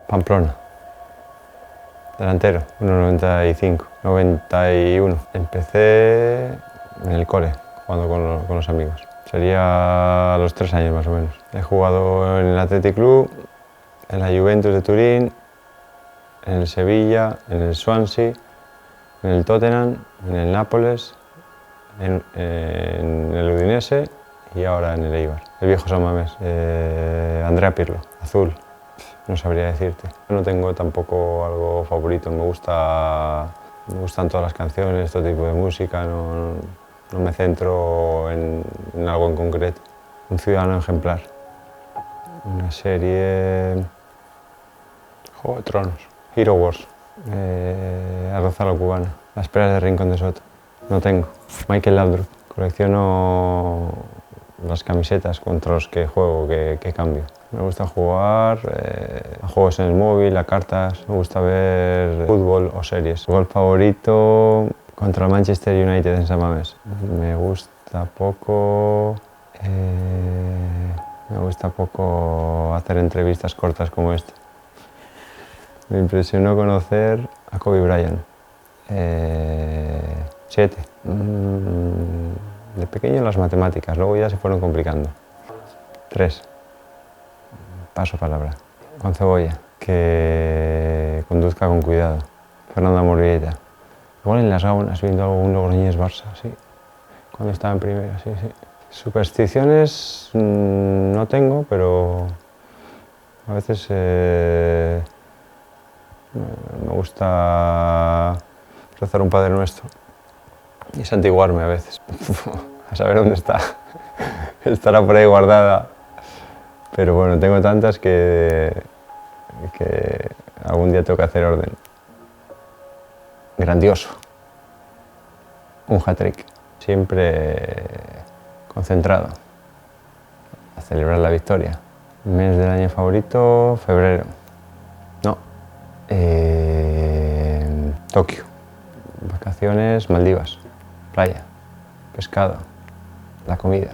Pamplona. Delantero, 1,95, 91. Empecé en el cole, jugando con los amigos. Sería a los 3 años más o menos. He jugado en el Athletic Club, en la Juventus de Turín, en el Sevilla, en el Swansea, en el Tottenham, en el Nápoles, en el Udinese y ahora en el Eibar. El viejo San Mamés. Andrea Pirlo, azul. No sabría decirte. No tengo tampoco algo favorito, me gustan todas las canciones, todo tipo de música, no me centro en algo en concreto. Un ciudadano ejemplar. Una serie... Juego de Tronos. Hero Wars. Arroz a la cubana. Las peras de Rincón de Soto. No tengo. Michael Laudrup. Colecciono las camisetas contra los que juego, que cambio. Me gusta jugar a juegos en el móvil, a cartas, me gusta ver fútbol o series. Gol favorito contra el Manchester United en San Mamés. Me gusta poco hacer entrevistas cortas como esta. Me impresionó conocer a Kobe Bryant. 7. De pequeño las matemáticas, luego ya se fueron complicando. 3. Paso palabra. Con cebolla. Que conduzca con cuidado. Fernando Morbieta. Igual en las Gaunas viendo algún Logroñés Barça, sí. Cuando estaba en primera, sí, sí. Supersticiones no tengo, pero a veces me gusta rezar un Padre Nuestro y santiguarme a veces. A saber dónde está. Estará por ahí guardada. Pero bueno, tengo tantas que algún día tengo que hacer orden. Grandioso. Un hat-trick. Siempre concentrado. A celebrar la victoria. Mes del año favorito, febrero. No. Tokio. Vacaciones, Maldivas. Playa. Pescado. La comida.